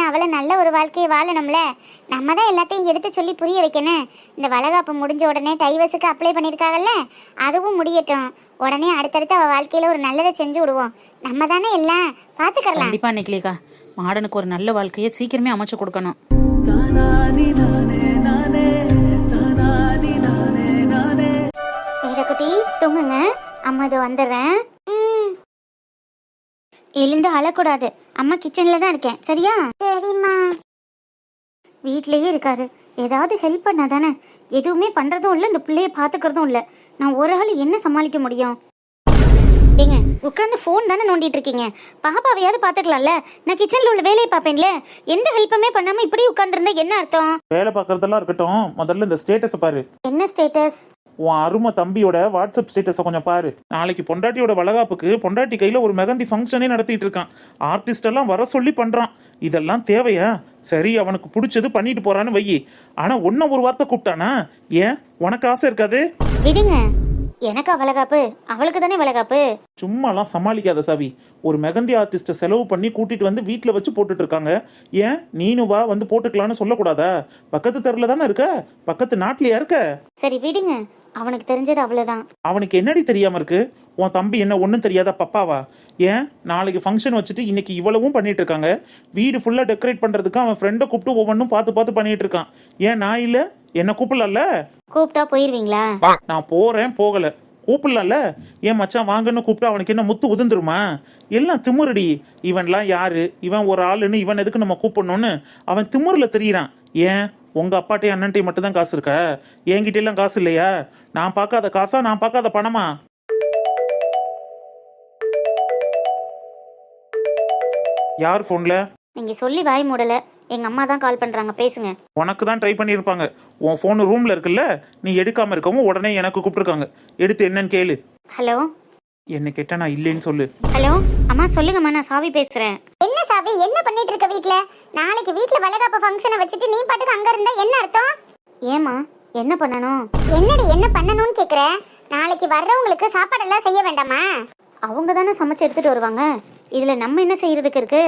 அவளை நல்ல ஒரு வாழ்க்கையை வாழணும்ல. நம்ம தான் எல்லாத்தையும் எடுத்து சொல்லி புரிய வைக்கணும். இந்த வளகாப்பு முடிஞ்ச உடனே டைவர்ஸுக்கு அப்ளை பண்ணியிருக்காங்கல்ல, அதுவும் முடியட்டும். உடனே அடுத்தடுத்து அவள் வாழ்க்கையில் ஒரு நல்லதை செஞ்சு விடுவோம். நம்ம தானே எல்லாம் பார்த்துக்கலாம். கண்டிப்பா நிக்கலேக்கா, மாடனுக்கு ஒரு நல்ல வாழ்க்கையை சீக்கிரமே அமைச்சு கொடுக்கணும். குட்டி தூங்குங்க, அம்மா இது வந்துடுறேன். எழுந்து அழக்கூடாது, அம்மா கிச்சன்ல தான் இருக்கேன், சரியா? சரிம்மா. வீட்லயே இருக்காரு, ஏதாவது ஹெல்ப் பண்ணா தானே. எதுவுமே பண்றதும் இல்லை, இந்த பிள்ளைய பாத்துக்கிறதும் இல்லை. நான் ஒரு ஆள் என்ன சமாளிக்க முடியும்? ஏங்க உட்காந்து ஃபோன் தானே நோண்டிட்டு இருக்கீங்க, பாப்பாவையாவது பாத்துக்கலாம்ல. நான் கிச்சன்ல உள்ள வேலையை பார்ப்பேன்ல. எந்த ஹெல்ப்புமே பண்ணாம இப்படி உட்காந்துருந்தா என்ன அர்த்தம்? வேலை பார்க்கறதெல்லாம் இருக்கட்டும், முதல்ல இந்த ஸ்டேட்டஸை பாரு. என்ன ஸ்டேட்டஸ்? உன் அருமை தம்பியோட வாட்ஸ்அப் ஸ்டேட்டஸை கொஞ்சம் பாரு. நாளைக்கு பொண்டாட்டியோட வளகாப்புக்கு பொண்டாட்டி கையில ஒரு மெகந்தி ஃபங்க்ஷனே நடத்திட்டு இருக்கான். ஆர்டிஸ்ட் எல்லாம் வர சொல்லி பண்றான். இதெல்லாம் தேவையா? சரி, அவனுக்கு பிடிச்சது பண்ணிட்டு போறான்னு வையி. ஆனா ஒன்னும் ஒரு வார்த்தை கூப்பிட்டானா? ஏன் உனக்கு ஆசை இருக்காது? விடுங்க, எனக்கா வளகாப்பு? அவளுக்கு தானே வளகாப்பு. சும்மாலாம் சமாளிக்காத சாவி. ஒரு மெகந்தி ஆர்டிஸ்ட செலவு பண்ணி கூட்டிட்டு வந்து வீட்டுல வச்சு போட்டுட்டு இருக்காங்க. ஏன் நீனு வா வந்து போட்டுக்கலான்னு சொல்லக்கூடாதா? பக்கத்து தெருல தானே இருக்க, பக்கத்து நாட்டிலயா இருக்க? சரி விடுங்க, அவனுக்கு தெரிஞ்சது அவ்வளவுதான். அவனுக்கு என்னடி தெரியாம இருக்கு? உன் தம்பி என்ன ஒன்றும் தெரியாத பப்பாவா? ஏன் நாளைக்கு ஃபங்க்ஷன் வச்சுட்டு இன்னைக்கு இவ்வளவும் பண்ணிட்டு இருக்காங்க. வீடு ஃபுல்லா டெக்கரேட் பண்றதுக்கு அவன் ஃப்ரெண்டை கூப்பிட்டு ஒவ்வொன்றும் பார்த்து பார்த்து பண்ணிட்டு இருக்கான். ஏன் நான் இல்ல? என்ன கூப்பிடல? கூப்பிட்டா போயிருவீங்களா? நான் போறேன், போகல. கூப்பிடல. ஏன் மச்சான் வாங்கன்னு கூப்பிட்டு அவனுக்கு என்ன முத்து உதிர்ந்துருமா? எல்லாம் திமுருடி. இவன்லாம் யாரு? இவன் ஒரு ஆளுன்னு இவன் எதுக்கு நம்ம கூப்பிடணும்னு அவன் திமுருல தெரியறான். ஏன் உங்க அப்பாட்டையும் அண்ணன்ட்டையும் மட்டும் தான் காசு இருக்கா? என்கிட்ட எல்லாம் காசு இல்லையா? நான் பார்க்காத காசா? நான் பார்க்காத பணமா? யார் போன்ல? நீங்க சொல்லி வாய் மூடல, எங்க அம்மா தான் கால் பண்றாங்க, பேசுங்க. உனக்கு தான் ட்ரை பண்ணியிருப்பாங்க. உன் ஃபோன் ரூம்ல இருக்குல்ல, நீ எடுக்காம இருக்கவும் உடனே எனக்கு கூப்பிட்டுருக்காங்க. எடுத்து என்னன்னு கேளு. ஹலோ. என்ன கேட்டா நான் இல்லைன்னு சொல்லு. ஹலோ அம்மா, சொல்லுங்கம்மா, நான் சாவி பேசுறேன். என்ன சாவி? என்ன பண்ணிட்டு இருக்க வீட்ல? நாளைக்கு வீட்ல வளகாப்பு ஃபங்க்ஷனை வச்சுட்டு நீ பாட்டுக்கு அங்க இருந்தா என்ன அர்த்தம்? ஏமா என்ன பண்ணணும்? என்னடி என்ன பண்ணணும்னு கேக்குற? நாளைக்கு வர்றவங்களுக்கு சாப்பாடெல்லாம் செய்ய வேண்டாமா? அவங்க தானே சமைச்சு எடுத்துட்டு வருவாங்க. இதுல நம்ம என்ன செய்யறதுக்கு இருக்கு?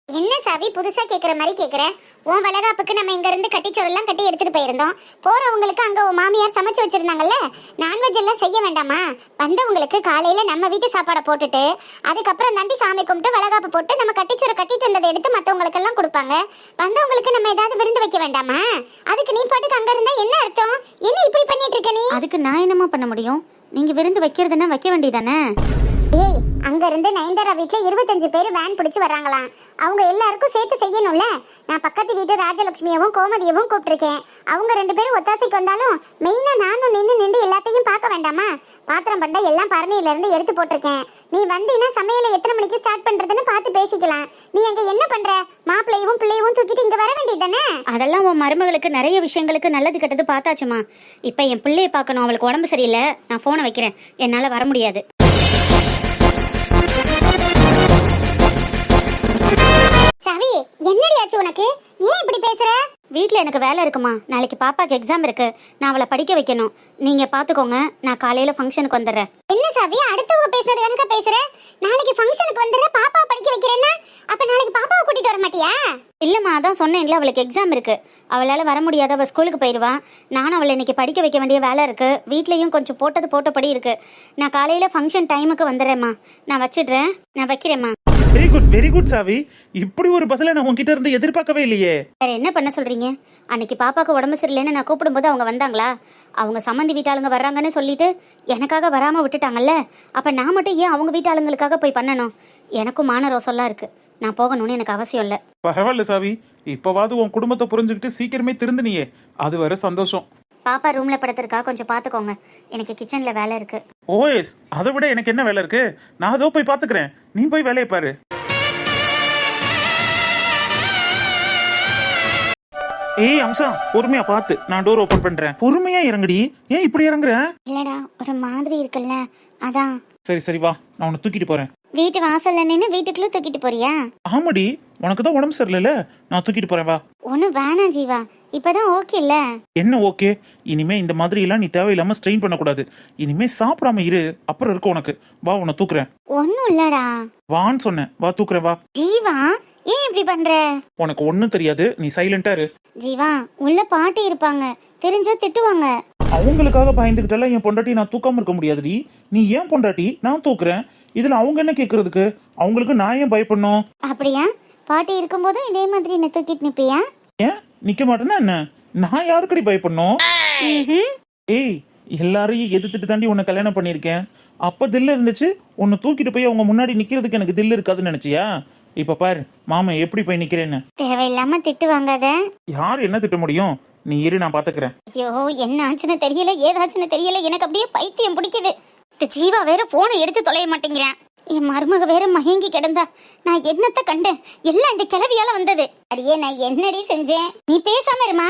என்ன சாவி புதுசா கேக்குற மாதிரி கேக்குற? உன் வளகாப்புக்கு நம்ம இங்க இருந்து கட்டிச்சோறெல்லாம் கட்டி எடுத்துட்டு போயிருந்தோம். போறவங்களுக்கு அங்க உன் மாமியார் சமைச்சு வச்சிருந்தாங்கல்ல, நான்வெஜ் எல்லாம் செய்ய வேண்டாமா? வந்தவங்களுக்கு காலையில நம்ம வீட்டு சாப்பாடை போட்டுட்டு அதுக்கப்புறம் தாண்டி சாமி கும்பிட்டு வளகாப்பு போட்டு நம்ம கட்டிச்சோரை கட்டிட்டு இருந்ததை எடுத்து மத்தவங்களுக்கு எல்லாம் கொடுப்பாங்க. வந்தவங்களுக்கு நம்ம ஏதாவது விருந்து வைக்க வேண்டாமா? அதுக்கு நீ பாட்டுக்கு அங்க இருந்தா என்ன அர்த்தம்? என்ன இப்படி பண்ணிட்டு இருக்க நீ? அதுக்கு நான் என்னமா பண்ண முடியும்? நீங்க விருந்து வைக்கிறதுன்னா வைக்க வேண்டியதானே? ஏய், அங்க இருந்து நயன்தாரா வீட்ல 25 பேர் வேன் பிடிச்சு வர்றாங்களாம். அவங்க எல்லாருக்கும் சேர்த்து செய்யணும்ல. நான் பக்கத்து வீட்டு ராஜலட்சுமியவும் கோமதியவும் கூப்பிட்டுருக்கேன். அவங்க 2 பேரும் ஒத்தாசைக்கு வந்தாலும் மெயினா நானும் நின்று எல்லாத்தையும் பார்க்க வேண்டாமா? பாத்திரம் பண்டை எல்லாம் பரணியில இருந்து எடுத்து போட்டிருக்கேன். நீ வந்தீங்கன்னா சமையலை எத்தனை மணிக்கு ஸ்டார்ட் பண்றதுன்னு பார்த்து பேசிக்கலாம். நீ அங்க என்ன பண்ற? மாப்பிள்ளையும் பிள்ளையும் தூக்கிட்டு இங்க வர வேண்டியதானே? அதெல்லாம் உன் மருமகளுக்கு நிறைய விஷயங்களுக்கு நல்லது கெட்டது பார்த்தாச்சுமா. இப்ப என் பிள்ளையை பார்க்கணும், அவளுக்கு உடம்பு சரியில்லை. நான் போனை வைக்கிறேன், என்னால வர முடியாது. சாவி, என்னடி ஆச்சு உனக்கு? ஏன் இப்படி பேசுற? வீட்ல எனக்கு வேலை இருக்குமா. நாளைக்கு பாப்பாக்கு எக்ஸாம் இருக்கு, நான் அவளை படிக்க வைக்கணும். நீங்க பாத்துக்கோங்க, நான் காலையில ஃபங்க்ஷனுக்கு வந்துடுறேன். என்ன சாவி அடுத்தவங்க பேசுறது எனக்கு பேசுற? நாளைக்கு ஃபங்க்ஷனுக்கு வந்துடுற, பாப்பா படிக்க வைக்கிறேன்னா அப்ப நாளைக்கு பாப்பாவை கூட்டிட்டு வர மாட்டியா? இல்லம்மா, அதான் சொன்னேன்ல, அவளுக்கு எக்ஸாம் இருக்கு, அவளால வர முடியாத, அவள் ஸ்கூலுக்கு போயிடுவா. நானும் அவளை இன்னைக்கு படிக்க வைக்க வேண்டிய வேலை இருக்கு. வீட்லயும் கொஞ்சம் போட்டபடி இருக்கு. நான் காலையில ஃபங்க்ஷன் டைமுக்கு வந்துடுறேம்மா. நான் வச்சிடுறேன், நான் வைக்கிறேம்மா. வெரி குட், வெரி குட் சாவி. இப்படி ஒரு பதிலை நான் உன்கிட்ட இருந்து எதிர்பார்க்கவே இல்லையே. வேற என்ன பண்ண சொல்றீங்க? அன்னைக்கு பாப்பாக்கு உடம்பு சரியில்லைன்னு நான் கூப்பிடும்போது அவங்க வந்தாங்களா? அவங்க சம்மந்தி வீட்டாளுங்க வர்றாங்கன்னு சொல்லிட்டு எனக்காக வராம விட்டுட்டாங்கல்ல. அப்ப நான் மட்டும் ஏன் அவங்க வீட்டாளுங்களுக்காக போய் பண்ணணும்? எனக்கும் மான ரோசம்லாம் இருக்கு, நான் போகணும்னு எனக்கு அவசியம் இல்லை. பரவாயில்ல சாவி, இப்பவாது உன் குடும்பத்தை புரிஞ்சுக்கிட்டு சீக்கிரமே திருந்தினியே, அது வர சந்தோஷம். பாப்பா ரூம்ல படுத்திருக்கா, கொஞ்சம் பாத்துக்கோங்க. எனக்கு கிச்சன்ல வேலை இருக்கு. ஓஎஸ், அதை விட எனக்கு என்ன வேலை இருக்கு? நான் அதோ போய் பாத்துக்கிறேன், நீ போய் வேலையை பாரு. ஏய் அம்சா, பொறுமையா பார்த்து, நான் டோர் ஓபன் பண்றேன். பொறுமையா இறங்குடி. ஏன் இப்படி இறங்குற? இல்லடா, ஒரு மாதிரி இருக்குல்ல, அதான். சரி சரி வா, நான் உன்னை தூக்கிட்டு போறேன். வீட்டு வாசல்ல நின்னு வீட்டுக்குள்ள தூக்கிட்டு போறியா? ஆமாடி, உனக்கு தான் உடம்பு சரியில்லைல, நான் தூக்கிட்டு போறேன் வா. ஒன்னும் வேணாம் ஜீவா, இப்பதான் ஓகே இல்ல? என்ன ஓகே? இனிமே இந்த மாதிரி எல்லாம் நீ தேவையில்லாம ஸ்ட்ரெயின் பண்ணக்கூடாது. இனிமே சாப்பிடாம இரு, அப்புறம் இருக்கு உனக்கு. வா, உன்னை தூக்குறேன். ஒன்னும் இல்லடா. வான்னு சொன்னேன், வா தூக்குறேன் வா. ஜீவா, ஏன் இப்படி பண்ற? உனக்கு ஒன்றும் தெரியாது, நீ சைலண்டா இரு. ஜீவா, உள்ள பாட்டி இருப்பாங்க, தெரிஞ்சா திட்டுவாங்க. அவங்களுக்காக பயந்துகிட்டெல்லாம் என் பொண்டாட்டி நான் தூக்காம இருக்க முடியாதுடி. நீ ஏன் பொண்டாட்டி, நான் தூக்குறேன். இதுல அவங்க என்ன கேட்கறதுக்கு? அவங்களுக்கு நான் ஏன் பயப்படணும்? அப்படியா? பாட்டி இருக்கும்போதும் இதே மாதிரி என்ன தூக்கிட்டு நிப்பியா? ஏன் நிக்க மாட்டேன்னா என்ன? நான் யாருக்கடி பயப்படணும்? ஏய், எல்லாரையும் எதிர்த்துட்டு தாண்டி உன்னை கல்யாணம் பண்ணியிருக்கேன். அப்ப தில்லு இருந்துச்சு, உன்னை தூக்கிட்டு போய் அவங்க முன்னாடி நிக்கிறதுக்கு எனக்கு தில்லு இருக்காதுன்னு நினைச்சியா? இப்ப பாரு மாமன் எப்படி போய் நிக்கிறேன்னு. தேவையில்லாம திட்டு வாங்காத. யார் என்ன திட்ட முடியும்? நீ இரு, நான் பாத்துக்கிறேன். ஐயோ, என்ன ஆச்சுன்னு தெரியல, ஏதாச்சுன்னு தெரியல, எனக்கு அப்படியே பைத்தியம் பிடிக்குது. இந்த ஜீவா வேற போனை எடுத்து தொலைய மாட்டேங்கிறேன். என் மருமக வேற மயங்கி கிடந்தா. நான் என்னத்த கண்டேன்? எல்லாம் இந்த கிளவியால வந்தது. அடியே, நான் என்னடி செஞ்சேன்? நீ பேசாம இருமா.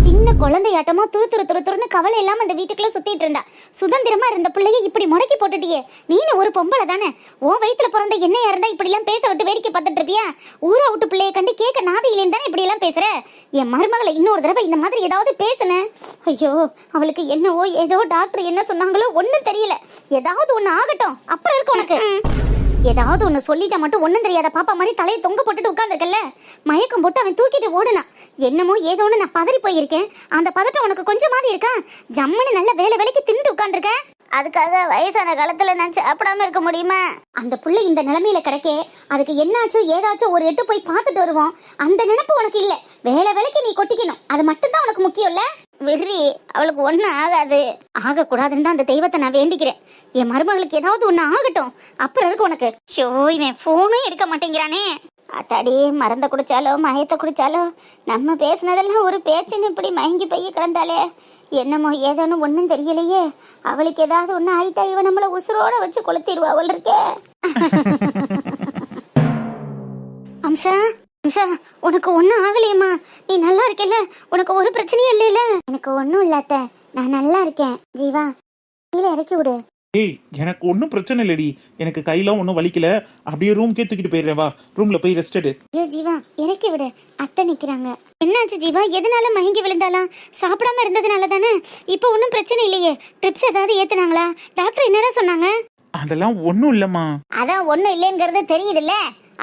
சின்ன குழந்தையாட்டமா துருன்னு கவலை இல்லாம அந்த வீட்டுக்குள்ள சுத்திட்டு இருந்தா. சுதந்திரமா இருந்த பிள்ளைய இப்படி முடக்கி போட்டுட்டியே. நீனு ஒரு பொம்பளை தானே? உன் வயித்துல பிறந்த என்னையா இருந்தா இப்படி எல்லாம் பேச விட்டு வேடிக்கை பார்த்துட்டு இருப்பியா? ஊரா விட்டு பிள்ளைய கண்டு கேட்க நாதியிலேன்னு தானே இப்படி எல்லாம் பேசுற? என் மருமகளை இன்னொரு தடவை இந்த மாதிரி ஏதாவது பேசுன, ஐயோ, அவளுக்கு என்னவோ ஏதோ டாக்டர் என்ன சொன்னாங்களோ ஒன்னும் தெரியல. ஏதாவது ஒண்ணு ஆகட்டும், அப்புறம் இருக்கு உனக்கு. ஏதாவது ஒண்ணு சொல்லிட்டா மட்டும் ஒண்ணும் தெரியாத பாப்பா மாதிரி தலையை தொங்க போட்டுட்டு உட்கார்ந்துருக்கல. மயக்கம் போட்டு அவன் தூக்கிட்டு ஓடுனான். என்னமோ ஏதோன்னு நான் பதறி போயிருக்கேன். அந்த பதட்டம் உனக்கு கொஞ்சமாவது இருக்கா? ஜம்முன்னு நல்ல வேலைக்கு தின்னுட்டு உட்கார்ந்துருக்க. அதுக்காக வயசான காலத்துல நான் சாப்பிடாம இருக்க முடியுமா? அந்த புள்ள இந்த நிலைமையில கிடைக்கே, அதுக்கு என்னாச்சோ ஏதாச்சும் ஒரு எட்டு போய் பார்த்துட்டு வருவோம். அந்த நினைப்பு உனக்கு இல்ல. வேலைக்கு நீ கொட்டிக்கணும், அது மட்டும்தான் உனக்கு முக்கியம் இல்ல. வெறி, அவளுக்கு ஒன்றும் ஆகாது. ஆகக்கூடாதுன்னு தான் அந்த தெய்வத்தை நான் வேண்டிக்கிறேன். என் மருமகளுக்கு ஏதாவது ஒன்று ஆகட்டும், அப்புறம் இருக்கு உனக்கு. ஷோ, இவன் ஃபோனும் எடுக்க மாட்டேங்கிறானே. அத்தாடி, மறந்த குடிச்சாலோ மயத்தை குடிச்சாலோ நம்ம பேசினதெல்லாம் ஒரு பேச்சுன்னு இப்படி மயங்கி போய் கிடந்தாலே. என்னமோ ஏதோன்னு ஒன்றும் தெரியலையே. அவளுக்கு ஏதாவது ஒன்று ஆயிட்டா இவன் நம்மளை உசுரோட வச்சு கொளுத்திடுவா அவள் இருக்கே. அம்சா, அம்சா, உனக்கு ஒன்றும் ஆகலையம்மா? நீ நல்லா இருக்கல? உனக்கு ஒரு பிரச்சனையும் இல்லைல்ல? எனக்கு ஒன்றும் இல்லாத, நான் நல்லா இருக்கேன். ஜீவா, கீழே இறக்கி விடு. ஏய், எனக்கு ஒன்றும் பிரச்சனை இல்லடி. எனக்கு கையெல்லாம் ஒன்றும் வலிக்கல. அப்படியே ரூம்க்கே தூக்கிட்டு போயிடுறேன். வா, ரூம்ல போய் ரெஸ்ட் எடு. ஐயோ ஜீவா, இறக்கி விடு. அத்தை நிக்கிறாங்க. என்னாச்சு ஜீவா? எதனால மயங்கி விழுந்தாலாம்? சாப்பிடாம இருந்ததுனால தானே? இப்போ ஒன்றும் பிரச்சனை இல்லையே. ட்ரிப்ஸ் ஏதாவது ஏத்துனாங்களா? டாக்டர் என்னடா சொன்னாங்க? அதெல்லாம் ஒன்றும் இல்லம்மா. அதான் ஒன்றும் இல்லைங்கிறது தெரியுதுல்ல,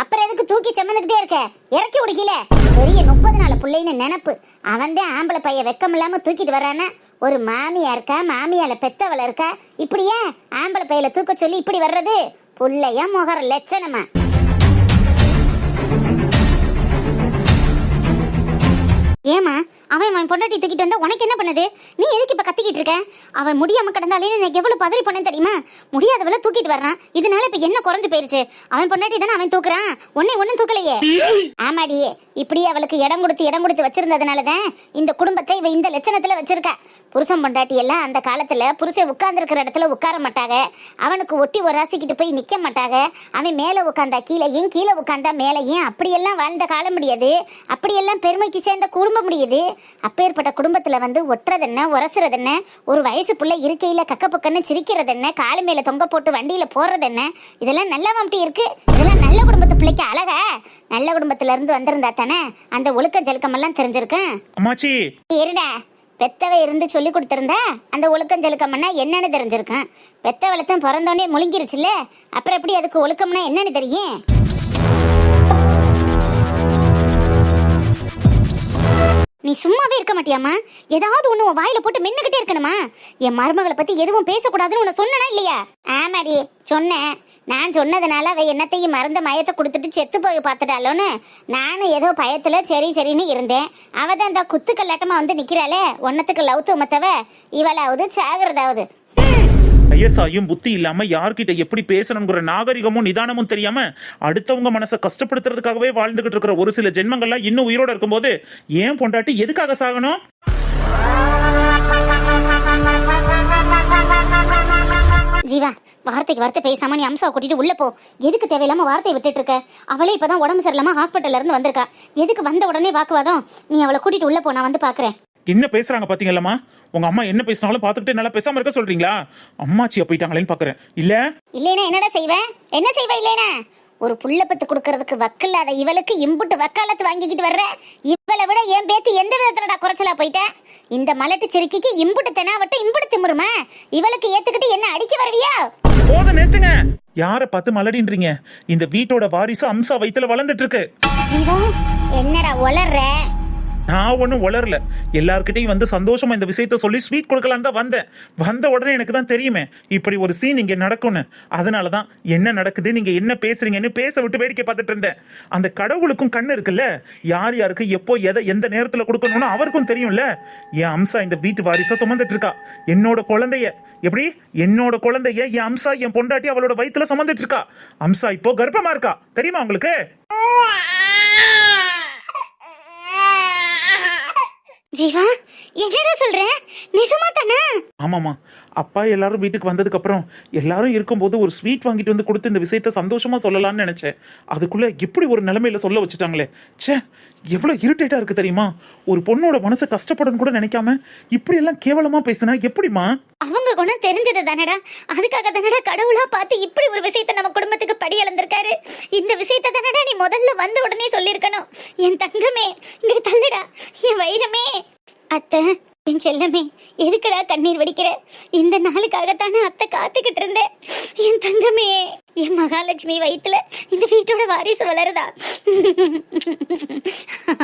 அப்புறம் எதுக்கு தூக்கி சம்மந்துக்கிட்டே இருக்க? இறக்கி விடுக்கல. பெரிய 30 நாள் பிள்ளைன்னு நினப்பு. அவன் தான் ஆம்பளை பைய வெக்கம் இல்லாம தூக்கிட்டு வரானா? ஒரு மாமியா இருக்கா, மாமியால பெத்தவள இருக்கா, இப்படியே ஆம்பளை பையில தூக்க சொல்லி இப்படி வர்றது? புள்ளையா முகர லட்சணமா? ஏமா, அவன் பொண்டாட்டி தூக்கிட்டு வந்தா உனக்கு என்ன பண்ணுது? நீ எதுக்கு இப்ப கத்திக்கிட்டு இருக்க? அவன் முடியாம கிடந்தாலே எனக்கு எவ்வளவு பதறி பண்ணேன்னு தெரியுமா? முடியாதவள தூக்கிட்டு வர்றான். இதனால இப்ப என்ன குறைஞ்சு போயிருச்சு? அவன் பொண்டாட்டி தானே அவன் தூக்குறான், ஒன்னும் தூக்கலையே. ஆமாடியே, இப்படியே அவளுக்கு இடம் கொடுத்து வச்சிருந்ததுனாலதான் இந்த குடும்பத்தை இவ இந்த லட்சணத்துல வச்சிருக்கா. புருஷன் பொண்டாட்டி எல்லாம் அந்த காலத்துல புருஷன் உட்கார்ந்து இருக்கிற இடத்துல உட்கார மாட்டாங்க. அவனுக்கு ஒட்டி ஒரு ராசிக்கிட்டு போய் நிக்க மாட்டாங்க. அவன் மேல உட்காந்தா கீழையும், கீழே உட்காந்தா மேலையும், அப்படியெல்லாம் வாழ்ந்த காலம் முடியாது. அப்படியெல்லாம் பெருமைக்கு சேர்ந்த குடும்பம் முடியுது. அப்பேற்பட்ட குடும்பத்துல வந்து ஒட்டுறதென்ன, உரசுறதென்ன, ஒரு வயசு புள்ள இருக்கையில கக்க பக்கன்னு சிரிக்கிறதென்ன, காலு மேல தொங்க போட்டு வண்டியில போறதென்ன, இதெல்லாம் நல்லாவாம்ட்டி இருக்கு. இதெல்லாம் நல்ல குடும்பத்து பிள்ளைக்கு அழகா? நல்ல குடும்பத்துல இருந்து வந்திருந்தா தானே அந்த ஒழுக்கம் ஜலுக்கம் எல்லாம் தெரிஞ்சிருக்கும். அம்மாச்சி, இருடா, பெத்தவ இருந்து சொல்லி கொடுத்திருந்தா அந்த ஒழுக்கம் ஜலுக்கம்னா என்னன்னு தெரிஞ்சிருக்கும். பெத்தவளத்தான் பிறந்தோடனே முழுங்கிருச்சுல்ல, அப்புறம் எப்படி அதுக்கு ஒழுக்கம்னா என்னன்னு தெரியும்? நீ சும்மாவே இருக்க மாட்டியாமா? ஏதாவது ஒண்ணு உன் வாயில போட்டு மின்னுகிட்டே இருக்கணுமா? என் மருமகளை பத்தி எதுவும் பேசக்கூடாதுன்னு உன்னை சொன்னா இல்லையா? ஆமாடி, சொன்னேன். நான் சொன்னதுனால அவ என்னத்தையும் மறந்த மயத்தை கொடுத்துட்டு செத்து போய் பார்த்துட்டாலோன்னு நானும் ஏதோ பயத்துல சரின்னு இருந்தேன். அவ தான் இந்த குத்து கல்லாட்டமா வந்து நிக்கிறாளே, ஒன்னத்துக்கு லவ் துமத்தவ. இவளாவது சாகிறதாவது. ஐயசாயும் புத்தி இல்லாம யார்கிட்ட எப்படி பேசணுங்கிற நாகரிகமும் நிதானமும் தெரியாம அடுத்தவங்க மனசை கஷ்டப்படுத்துறதுக்காகவே வாழ்ந்துகிட்டு இருக்கிற ஒரு சில ஜென்மங்கள்லாம் இன்னும் உயிரோட இருக்கும்போது ஏன் பொண்டாட்டி எதுக்காக சாகணும்? ஜீவா, வார்த்தைக்கு வார்த்தை பேசாம நீ அம்சாவை கூட்டிட்டு உள்ள போ. எதுக்கு தேவையில்லாம வார்த்தையை விட்டுட்டு இருக்க? அவளே இப்பதான் உடம்பு சரியில்லாம ஹாஸ்பிட்டல்ல இருந்து வந்திருக்கா. எதுக்கு வந்த உடனே வாக்குவாதம்? நீ அவளை கூட்டிட்டு உள்ள போ, நான் வந்து பாக்குறேன். என்ன பேசுறாங்க பாத்தீங்களா? உங்க அம்மா என்ன பேசினாலும் பாத்துக்கிட்டு நல்லா பேசாம இருக்க சொல்றீங்களா? அம்மாச்சியா போயிட்டாங்களேன்னு பாக்குறேன். இல்லைன்னா என்னடா செய்வேன்? என்ன செய்வ? இல்லைனா ஒரு புள்ள பத்து கொடுக்கறதுக்கு வக்கில்லாத இவளுக்கு இம்புட்டு வக்காலத்து வாங்கிக்கிட்டு வர்ற. இவளை விட என் பேத்தி எந்த விதத்துலடா குறைச்சலா போயிட்ட? இந்த மலட்டு சிறுக்கிக்கு இம்புட்டு தெனாவட்டும் இம்புட்டு திமுருமா? இவளுக்கு ஏத்துக்கிட்டு என்ன அடிக்க வருவியா? போத நிறுத்துங்க. யாரை பார்த்து மலடின்றீங்க? இந்த வீட்டோட வாரிசு அம்சா வயித்துல வளர்ந்துட்டு இருக்கு. ஜீவா என்னடா உளர்ற? நான் ஒன்றும் உளரல. எல்லார்கிட்டையும் வந்து சந்தோஷமா இந்த விஷயத்த சொல்லி ஸ்வீட் கொடுக்கலான்னு தான் வந்தேன். வந்த உடனே எனக்கு தான் தெரியுமே இப்படி ஒரு சீன் இங்கே நடக்கும்னு. அதனால தான் என்ன நடக்குது, நீங்க என்ன பேசுறீங்கன்னு பேச விட்டு வேடிக்கை பார்த்துட்டு இருந்தேன். அந்த கடவுளுக்கும் கண்ணு இருக்குல்ல, யார் யாருக்கு எப்போ எதை எந்த நேரத்தில் கொடுக்கணும்னு அவருக்கும் தெரியும்ல. என் அம்சா இந்த வீட்டு வாரிசா சுமந்துட்டு இருக்கா. என்னோட குழந்தைய எப்படி என்னோட குழந்தைய என் அம்சா என் பொண்டாட்டி அவளோட வயித்துல சுமந்துட்டு இருக்கா. அம்சா இப்போ கர்ப்பமா இருக்கா, தெரியுமா உங்களுக்கு? ஜீவா என்னடா சொல்ற? நிஜமா தானா? ஆமாம்மா, அப்பா எல்லாரும் வீட்டுக்கு வந்ததுக்கு அப்புறம் எல்லாரும் இருக்கும்போது ஒரு ஸ்வீட் வாங்கிட்டு வந்து கொடுத்து இந்த விஷயத்த சந்தோஷமா சொல்லலாம்னு நினைச்சேன். அதுக்குள்ள எப்படி ஒரு நிலைமையில சொல்ல வச்சுட்டாங்களே. ச்சே, எவ்வளவு இரிட்டேட்டா இருக்கு தெரியுமா? ஒரு பொண்ணோட மனசு கஷ்டப்படணும் கூட நினைக்காம இப்படி எல்லாம் கேவலமா பேசினா எப்படிமா? அவங்க குணம் தெரிஞ்சது தானடா, அதுக்காக தானடா கடவுளா பார்த்து இப்படி ஒரு விஷயத்த நம்ம குடும்பத்துக்கு படி அளந்திருக்காரு. இந்த விஷயத்த தானடா நீ முதல்ல வந்த உடனே சொல்லியிருக்கணும். என் தங்கமே இங்க தள்ளுடா, என் வைரமே. அத்தை, என் செல்லமே, எதுக்குடா கண்ணீர் வடிக்கிற? இந்த நாளுக்காகத்தானே அத்தை காத்துக்கிட்டு இருந்தேன். என் தங்கமே, என் மகாலட்சுமி வயித்துல இந்த வீட்டோட வாரிசு வளருதா?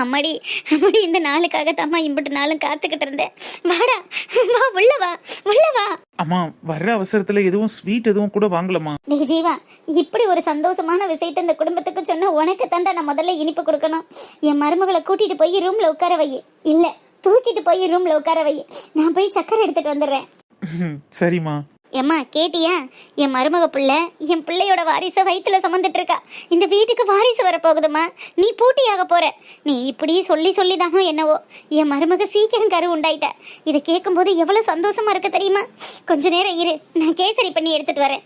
அம்மாடி அம்மாடி, இந்த நாளுக்காகத்தாம்மா இம்புட்டு நாளும் காத்துக்கிட்டு இருந்தேன். வாடா, வா, உள்ள வா, உள்ள வா. அம்மா, வர்ற அவசரத்துல எதுவும் ஸ்வீட் எதுவும் கூட வாங்கலாமா? டேய் ஜீவா, இப்படி ஒரு சந்தோஷமான விஷயத்த இந்த குடும்பத்துக்கு சொன்ன உனக்கு தாண்டா நான் முதல்ல இனிப்பு கொடுக்கணும். என் மருமகளை கூட்டிட்டு போய் ரூம்ல உட்கார வை. இல்ல, தூக்கிட்டு போய் ரூம்ல உட்கார வை. நான் போய் சக்கரை எடுத்துட்டு வந்துடுறேன். சரிம்மா. ஏம்மா கேட்டியா? என் மருமக பிள்ளை என் பிள்ளையோட வாரிசை வயிற்றுல சுமந்துட்டு இருக்கா. இந்த வீட்டுக்கு வாரிசு வரப்போகுதுமா. நீ பூட்டியாக போற. நீ இப்படி சொல்லி சொல்லிதானோ என்னவோ என் மருமக சீக்கிரம் கரு உண்டாயிட்ட. இதை கேட்கும்போது எவ்வளவு சந்தோஷமா இருக்கு தெரியுமா? கொஞ்ச நேரம் இரு, நான் கேசரி பண்ணி எடுத்துட்டு வரேன்.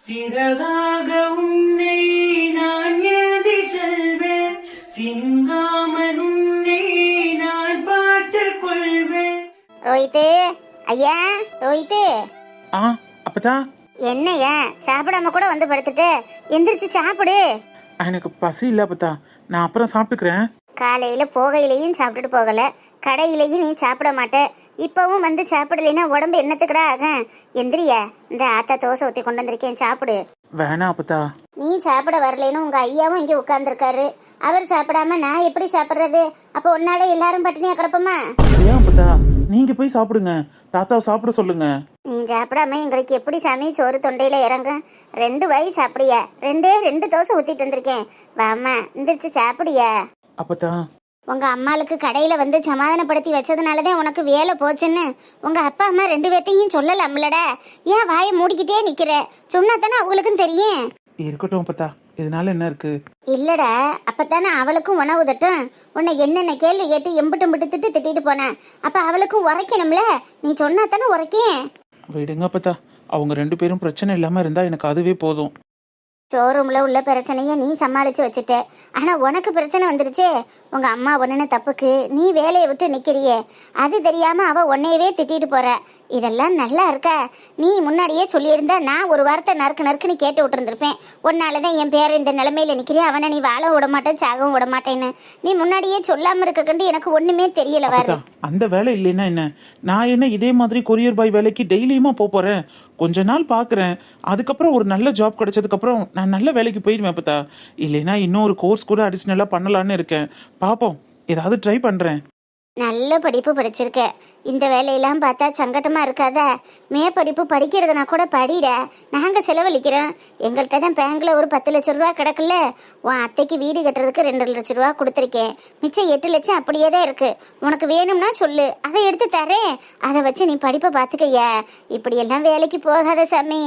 சிறகாக உன்னை நான் எழுதி செல்வேன், சிங்காமன் உன்னை நான் பார்த்துக் கொள்வேன். ரோஹித்து ஐயா, ரோஹித்து. ஆ, அப்பதா. என்னையா சாப்பிடாம கூட வந்து படுத்துட்டு? எந்திரிச்சு சாப்பிடு. எனக்கு பசி இல்ல அப்பதா, நான் அப்புறம் சாப்பிட்டுக்கிறேன். காலையில போகையிலையும் சாப்பிட்டுட்டு போகல, கடையிலையும் நீ சாப்பிட மாட்ட. இப்பவும் வந்து சாப்பிடலைன்னா உடம்பு என்னத்துக்குடா ஆகும்? எந்திரியா, இந்த ஆத்தா தோசை ஊற்றி கொண்டு வந்திருக்கேன், சாப்பிடு. வேணாம் அப்பதா. நீ சாப்பிட வரலைன்னு உங்க ஐயாவும் இங்கே உட்கார்ந்துருக்காரு. அவர் சாப்பிடாம நான் எப்படி சாப்பிட்றது? அப்போ உன்னால எல்லாரும் பட்டினியா கிடப்போமா? ஏன் அப்பதா, நீங்க போய் சாப்பிடுங்க, தாத்தாவை சாப்பிட சொல்லுங்க. நீ சாப்பிடாம எங்களுக்கு எப்படி சாமி சோறு தொண்டையில இறங்கும்? 2 வாய் சாப்பிடியா? 2 தோசை ஊத்திட்டு வந்திருக்கேன். வாமா, எந்திரிச்சு சாப்பிடியா? அப்பதா, உங்க அம்மாளுக்கு கடையில வந்து சமாதானப்படுத்தி வச்சதுனாலதான் உனக்கு வேலை போச்சுன்னு உங்க அப்பா அம்மா 2 பேர்ட்டையும் சொல்லலாம்லடா. ஏன் வாயை மூடிக்கிட்டே நிக்கிற? சொன்னா தானே அவங்களுக்கும் தெரியும். இருக்கட்டும் அப்பதா, இதனால என்ன இருக்கு? இல்லடா, அப்பத்தானே அவளுக்கும் உணவு தட்டும். உன்னை என்னென்ன கேள்வி கேட்டு எம்பிட்டு திட்டிட்டு போனேன். அப்ப அவளுக்கும் உரைக்கணும்ல, நீ சொன்னா தானே உரைக்கேன். விடுங்க அப்பதா, அவங்க 2 பேரும் பிரச்சனை இல்லாம இருந்தா எனக்கு அதுவே போதும். ஷோரூம்ல உள்ள பிரச்சனைய நீ சமாளிச்சு வச்சுட்ட. ஆனா உனக்கு பிரச்சனை வந்துருச்சே. உங்க அம்மா ஒன்னுன்னு தப்புக்கு நீ வேலையை விட்டு நிக்கிறியே, அது தெரியாம அவ உன்னையவே திட்டிட்டு போற. இதெல்லாம் நல்லா இருக்கா? நீ முன்னாடியே சொல்லியிருந்தா நான் ஒரு வார்த்தை நறுக்குன்னு கேட்டு விட்டுருந்துருப்பேன். உன்னாலதான் என் பேர் இந்த நிலைமையில நிக்கிறேன், அவனை நீ வாழ விட மாட்டேன், சாகவும் விட மாட்டேன்னு நீ முன்னாடியே சொல்லாம இருக்க கண்டு எனக்கு ஒண்ணுமே தெரியல. வாரு, அந்த வேலை இல்லைன்னா என்ன? நான் என்ன இதே மாதிரி கொரியர் பாய் வேலைக்கு டெய்லியுமா போறேன்? கொஞ்ச நாள் பாக்குறேன், அதுக்கப்புறம் ஒரு நல்ல ஜாப் கிடைச்சதுக்கு அப்புறம் நான் நல்ல வேலைக்கு போயிடுவேன் அப்பதா. இல்லைன்னா இன்னொரு கோர்ஸ் கூட அடிஷ்னலா பண்ணலான்னு இருக்கேன். பாப்போம், ஏதாவது ட்ரை பண்றேன். நல்ல படிப்பு படிச்சிருக்க. இந்த வேலையெல்லாம் பார்த்தா சங்கட்டமா இருக்காதா? மேற்படிப்பு படிக்கிறதுனா கூட படிட, நாங்க செலவழிக்கிறோம். எங்கள்கிட்ட தான் பேங்க்ல ஒரு 10 லட்சம் ரூபா கிடக்குல்ல. உன் அத்தைக்கு வீடு கட்டுறதுக்கு 2 லட்சம் ரூபா கொடுத்துருக்கேன். மிச்சம் 8 லட்சம் அப்படியே தான் இருக்கு. உனக்கு வேணும்னா சொல்லு, அதை எடுத்து தரேன். அதை வச்சு நீ படிப்பை பார்த்துக்கையா. இப்படி எல்லாம் வேலைக்கு போகாத சாமி.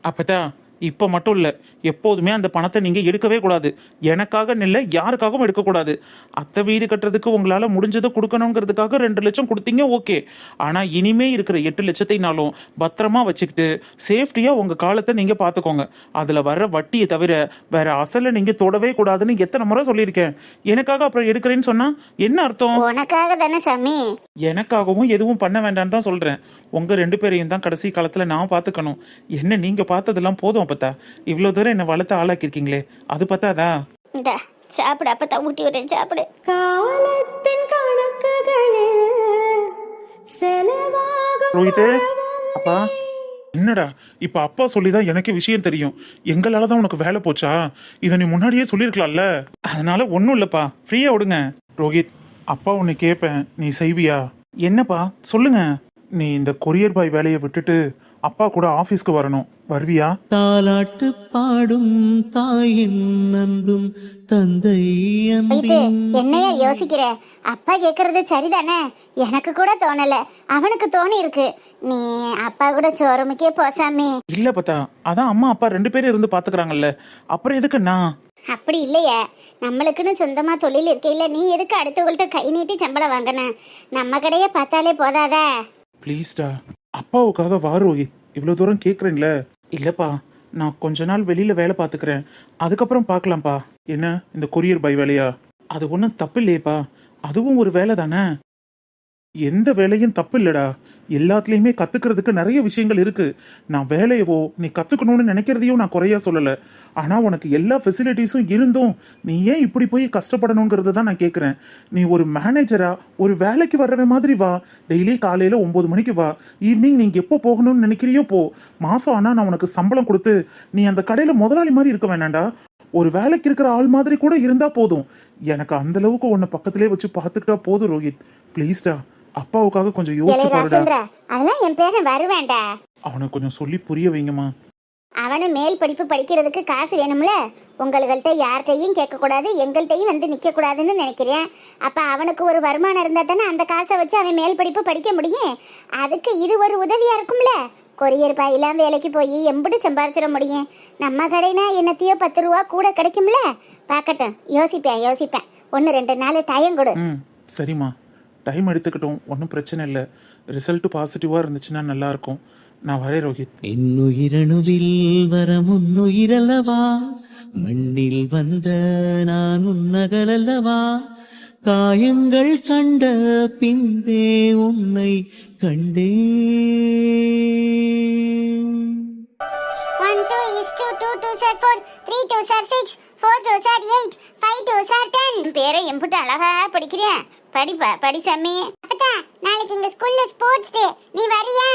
அப்பதா, இப்போ மட்டும் இல்லை, எப்போதுமே அந்த பணத்தை நீங்கள் எடுக்கவே கூடாது. எனக்காக இல்லை, யாருக்காகவும் எடுக்கக்கூடாது. அத்தை வீடு கட்டுறதுக்கு உங்களால் முடிஞ்சதை கொடுக்கணுங்கிறதுக்காக 2 லட்சம் கொடுத்தீங்க, ஓகே. ஆனால் இனிமே இருக்கிற 8 லட்சத்தைனாலும் பத்திரமா வச்சுக்கிட்டு சேஃப்டியாக உங்கள் காலத்தை நீங்கள் பார்த்துக்கோங்க. அதில் வர்ற வட்டியை தவிர வேற அசலை நீங்கள் தொடவே கூடாதுன்னு எத்தனை முறை சொல்லியிருக்கேன். எனக்காக அப்புறம் எடுக்கிறேன்னு சொன்னால் என்ன அர்த்தம்? உனக்காக தானே சாமி. எனக்காகவும் எதுவும் பண்ண வேண்டான்னு தான் சொல்கிறேன். உங்கள் 2 பேரையும் தான் கடைசி காலத்தில் நான் பார்த்துக்கணும். என்ன நீங்கள் பார்த்ததெல்லாம் போதும் அப்பத்தா. இவ்வளோ தூரம் என்னை வளர்த்து ஆளாக்கியிருக்கீங்களே, அது பார்த்தாதா? சாப்பிடு அப்பத்தா, ஊட்டி விடுறேன், சாப்பிடு. காலத்தின் கணக்குகளில் செலவாக ரோஹித், அப்பா என்னடா இப்ப அப்பா சொல்லிதான் எனக்கு விஷயம் தெரியும். எங்களால தான் உனக்கு வேலை போச்சா? இதை நீ முன்னாடியே சொல்லியிருக்கலாம்ல. அதனால ஒன்றும் இல்லப்பா, ஃப்ரீயா விடுங்க. ரோஹித், அப்பா உன்னை கேட்பேன், நீ செய்வியா? என்னப்பா சொல்லுங்க. நீ இந்த கொரியர் பாய் வேலையை விட்டுட்டு அப்பா கூட ஆபீஸ்க்கு வரணும், வருவியா? தாலாட்டு பாடும் தாயின் அன்பும் தந்தை இது அன்பின் என்னையா யோசிக்கிற? அப்பா கேக்குறது சரிதானே? எனக்கு கூட தோணல, அவனுக்கு தோணி இருக்கு. நீ அப்பா கூட ஷோரூமுக்கே போசாமி. இல்ல பத்தா, அதான் அம்மா அப்பா 2 பேரும் இருந்து பாத்துக்கிறாங்கல்ல, அப்புறம் எதுக்கு நான்? அப்படி இல்லையே, நம்மளுக்குன்னு சொந்தமா தொழில் இருக்கையில நீ எதுக்கு அடுத்தவங்கள்ட்ட கை நீட்டி சம்பளம் வாங்கின? நம்ம கடையை பார்த்தாலே போதாதா? ப்ளீஸ்டா, அப்பாவுக்காக வா ரோஹித், இவ்வளோ தூரம் கேட்குறீங்களே. இல்லப்பா, நான் கொஞ்ச நாள் வெளியில வேலை பார்த்துக்கிறேன், அதுக்கப்புறம் பார்க்கலாம்ப்பா. என்ன இந்த கொரியர் பை வேலையா? அது ஒன்றும் தப்பு இல்லையேப்பா, அதுவும் ஒரு வேலை தானே. எந்த வேலையும் தப்பு இல்லடா, எல்லாத்துலேயுமே கத்துக்கிறதுக்கு நிறைய விஷயங்கள் இருக்கு. நான் வேலையவோ நீ கத்துக்கணும்னு நினைக்கிறதையும் நான் குறையா சொல்லலை. ஆனா உனக்கு எல்லா ஃபெசிலிட்டிஸும் இருந்தும் நீ ஏன் இப்படி போய் கஷ்டப்படணுங்கிறது தான் நான் கேட்குறேன். நீ ஒரு மேனேஜரா ஒரு வேலைக்கு வர்றவன் மாதிரி வா. டெய்லி காலையில 9 மணிக்கு வா, ஈவினிங் நீங்க எப்போ போகணும்னு நினைக்கிறியோ போ. மாசம் ஆனா நான் உனக்கு சம்பளம் கொடுத்து நீ அந்த கடையில முதலாளி மாதிரி இருக்க வேணாண்டா, ஒரு வேலைக்கு இருக்கிற ஆள் மாதிரி கூட இருந்தா போதும். எனக்கு அந்த அளவுக்கு உன்னை பக்கத்திலே வச்சு பார்த்துக்கிட்டா போதும் ரோஹித். ப்ளீஸ்டா, அப்பாவுக்காக கொஞ்சம் யோசிச்சு பாருடா. ராசேந்திரா, அதெல்லாம் என் பேரன் வருவேண்டா. அவனுக்கு கொஞ்சம் சொல்லி புரிய வைங்கம்மா. அவனு மேல் படிப்பு படிக்கிறதுக்கு காசு வேணும்ல. உங்கள்கிட்ட யார்கிட்டையும் கேட்கக்கூடாது, எங்கள்கிட்டையும் வந்து நிற்கக்கூடாதுன்னு நினைக்கிறேன். அப்போ அவனுக்கு ஒரு வருமானம் இருந்தால் தானே அந்த காசை வச்சு அவன் மேல் படிப்பு படிக்க முடியும். அதுக்கு இது ஒரு உதவியாக இருக்கும்ல. கொரியர் பாயெல்லாம் வேலைக்கு போய் எம்பிட்டு சம்பாரிச்சிட முடியும். நம்ம கடைனா என்னத்தையோ 10 ரூபா கூட கிடைக்கும்ல. பார்க்கட்டும், யோசிப்பேன். 1-2 நாள் டைம் கொடு. சரிம்மா, டைம் எடுத்துக்கிட்டோம், ஒன்றும் பிரச்சனை இல்லை. ரிசல்ட் பாசிட்டிவாக இருந்துச்சுன்னா நல்லா இருக்கும். நான் வரேன் ரோஹித். என்னுயிரணுவில் வர முன்னுயிரல்லவா, மண்ணில் வந்த நான் உன்னகலல்லவா, காயங்கள் கண்ட பின்பே உன்னை கண்டேன். 1 2 is 2 2 2 is 4 3 2 is 6 4 2 is 8 5 2 is 10. பேரை எம்பிட்டு அழகா படிக்கிறேன். படி சாமி. அப்பதா, நாளைக்கு எங்க ஸ்கூல்ல ஸ்போர்ட்ஸ் டே, நீ வரியா?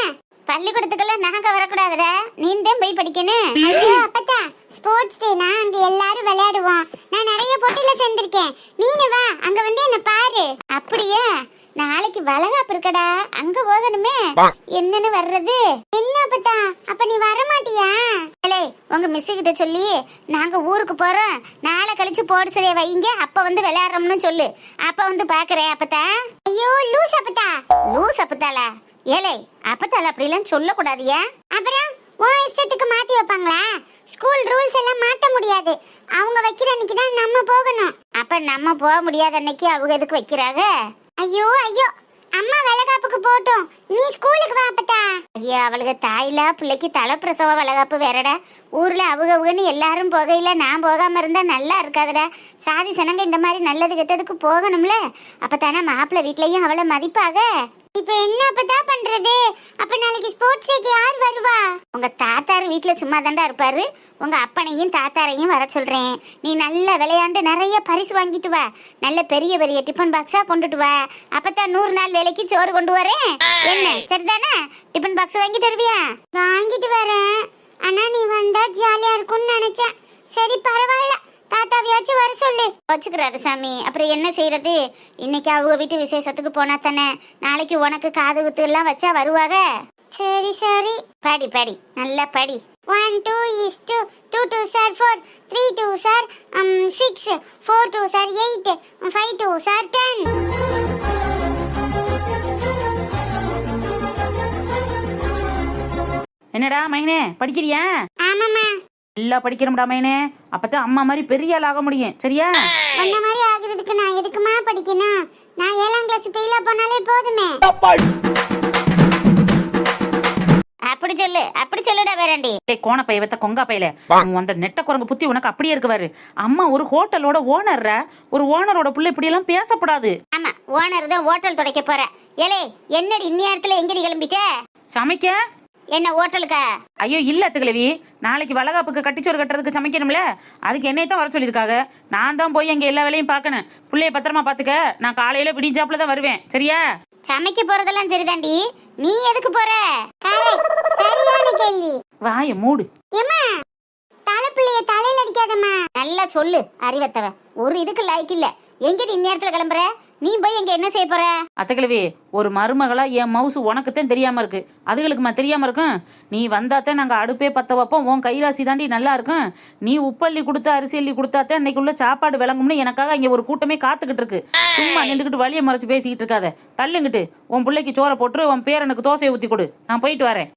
பள்ளிக்கூடத்துக்கெல்லாம் நாங்க வரக்கூடாதுடா, நீ தான் போய் படிக்கணும். ஐயோ அப்பதா, ஸ்போர்ட்ஸ் டேனா அங்க எல்லாரும் விளையாடுவோம். நான் நிறைய போட்டியில சேர்ந்திருக்கேன், நீனு வா, அங்க வந்து என்ன பாரு. அப்படியே, நாளைக்கு வளகாப்பு இருக்கடா, அங்க போகணுமே. என்னன்னு வர்றது? என்ன அப்பதா, அப்ப நீ வர மாட்டியா? உங்க மிஸ் கிட்ட சொல்லி நாங்க ஊருக்கு போறோம், நாளை கழிச்சு போடு சரியா வைங்க, அப்ப வந்து விளையாடுறோம்னு சொல்லு. அப்ப வந்து பாக்குறேன் அப்பதா. ஐயோ லூஸ் அப்பதாலா? அப்பதால அப்படிலாம் சொல்லக்கூடாதியா? அப்புறம் உன் இஷ்டத்துக்கு மாத்தி வைப்பாங்களா? ஸ்கூல் ரூல்ஸ் எல்லாம் மாத்த முடியாது. அவங்க வைக்கிற அன்னைக்கு தான் நம்ம போகணும். அப்ப நம்ம போக முடியாத அன்னைக்கு அவங்க எதுக்கு வைக்கிறாங்க? ஐயோ அம்மா வளகாப்புக்கு போட்டோம், நீ ஸ்கூலுக்கு வா அப்பதா. ஐயா, அவளுக்கு தாயிலா பிள்ளைக்கு தலைப்பிரசவ வளகாப்பு வேறடா. ஊர்ல அவங்கன்னு எல்லாரும் போகையில நான் போகாம இருந்தா நல்லா இருக்காதுடா. சாதி சனங்க இந்த மாதிரி நல்லது கெட்டதுக்கு போகணும்ல. அப்பதானே மாப்பிள்ளை வீட்லயும் அவளை மதிப்பாக. இப்ப என்ன அப்பதான் பண்றது? அப்ப நாளைக்கு ஸ்போர்ட்ஸ் டேக்கு யார் வருவா? உங்க தாத்தாரு வீட்டுல சும்மா தாண்டா இருப்பாரு. உங்க அப்பனையும் தாத்தாரையும் வர சொல்றேன். நீ நல்ல விளையாண்டு நிறைய பரிசு வாங்கிட்டு வா. நல்ல பெரிய பெரிய டிஃபன் பாக்ஸா கொண்டுட்டு வா. அப்பதான் 100 நாள் வேலைக்கு சோறு கொண்டு வரேன். என்ன சரிதானே? டிஃபன் பாக்ஸ் வாங்கிட்டு வருவியா? வாங்கிட்டு வரேன். ஆனா நீ வந்தா ஜாலியா இருக்கும்னு நினைச்சேன். சரி பரவாயில்ல, தாத்தாவியாச்சும் வர சொல்லு. வச்சுக்கிறாரு சாமி, அப்புறம் என்ன செய்யறது? இன்னைக்கு அவங்க வீட்டு விசேஷத்துக்கு போனா தானே நாளைக்கு உனக்கு காது குத்து எல்லாம் வச்சா வருவாங்க. சரி படி நல்லா படி. 1 2 is 2 2 2 is 4 3 2 is 6 4 2 is 8 5 2 is 10. என்னடா மைனே, படிக்கிறியா? ஆமாம்மா. நல்லா படிக்கணும்டா மைனே, அப்பதான் அம்மா மாதிரி பெரிய ஆள் ஆக முடியும், சரியா? அந்த மாதிரி ஆகிறதுக்கு நான் எதுக்குமா படிக்கணும்? நான் 7ஆம் கிளாஸ் ஃபெயிலா போனாலே போதுமே. அப்படி சொல்லுடா வேறண்டி. கோணப்பைய வைத்த கொங்கா பையில அந்த நெட்ட குரங்கு புத்தி உனக்கு அப்படியே இருக்குவாரு. அம்மா ஒரு ஹோட்டலோட ஓனர்ரா, ஒரு ஓனரோட புள்ள இப்படி எல்லாம் பேசப்படாது. ஆமா, ஓனர் தான் ஹோட்டல் துடைக்க போற. என்னடி இந்நேரத்துல எங்கடி கிளம்பிட்ட? சமைக்க. என்ன ஹோட்டலுக்கா? ஐயோ இல்ல திகழவி, நாளைக்கு வளகாப்புக்கு கட்டிச்சோறு கட்டுறதுக்கு சமைக்கணும்ல, அதுக்கு என்னைத்தான் வர சொல்லியிருக்காங்க. நான் தான் போய் அங்க எல்லா வேலையும் பார்க்கணும். பிள்ளைய பத்திரமா பாத்துக்க. நான் காலையில விடிஞ்சாப்புல தான் வருவேன், சரியா? சமைக்க போறதெல்லாம் சரிதாண்டி, நீ எதுக்கு போற? சரியான கேள்வி. வாயை மூடு. ஏம்மா, தலைப்பிள்ளைய தலையில அடிக்காதம்மா. நல்லா சொல்லு அறிவத்தவ. ஒரு இதுக்கு லைக் இல்ல. எங்க நீ நேரத்துல கிளம்புற? நீ போய் எங்க என்ன செய்ய போற? அத்தைக்கிழவி, ஒரு மருமகளா என் மவுசு உனக்குத்தான் தெரியாம இருக்கு, அதுகளுக்குமா தெரியாம இருக்கும்? நீ வந்தாத்தான் நாங்க அடுப்பே பத்த வைப்போம். உன் கைராசி தாண்டி நல்லா இருக்கும். நீ உப்பள்ளி கொடுத்த அரிசி அள்ளி கொடுத்தாத்தான் இன்னைக்குள்ள சாப்பாடு விளங்கும்னு எனக்காக இங்க ஒரு கூட்டமே காத்துக்கிட்டு இருக்கு. சும்மா நின்றுக்கிட்டு வழியை மறைச்சு பேசிக்கிட்டு இருக்காத. தள்ளுங்கிட்டு உன் பிள்ளைக்கு சோறை போட்டு உன் பேரனுக்கு தோசையை ஊத்தி கொடு. நான் போயிட்டு வரேன்.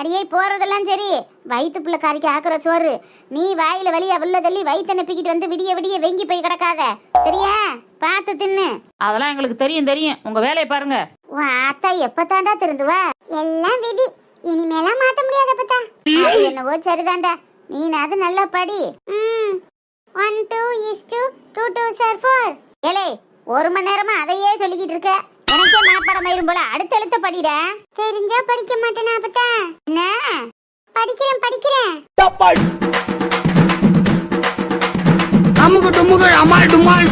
அடியே, போறதெல்லாம் சரி, வயிற்று புள்ள கறிக்கு ஆக்குற சோறு நீ வாயில வழியா உள்ள தள்ளி வயிற்ற நப்பிக்கிட்டு வந்து விடிய விடிய வெங்கி போய் கிடக்காத, சரியா? பார்த்து தின்னு. அதெல்லாம் எங்களுக்கு தெரியும். உங்க வேலையை பாருங்க. உன் ஆத்தா எப்பத்தாண்டா திருந்துவா? எல்லாம் விதி, இனிமேலாம் மாத்த முடியாத பத்தா. என்னவோ சரிதாண்டா, நீனாவது நல்லா படி. 1 2 2 2 4. ஏலே, ஒரு மணி நேரமா அதையே சொல்லிக்கிட்டு இருக்க. எனக்கே மனப்பாடம் ஆயிரும் போல. அடுத்த எழுத்த படிட. தெரிஞ்சா படிக்க மாட்டேனா அப்பத்தா? என்ன படிக்கிறேன். அமுக்கு டுமுக்கு அமால் டுமால்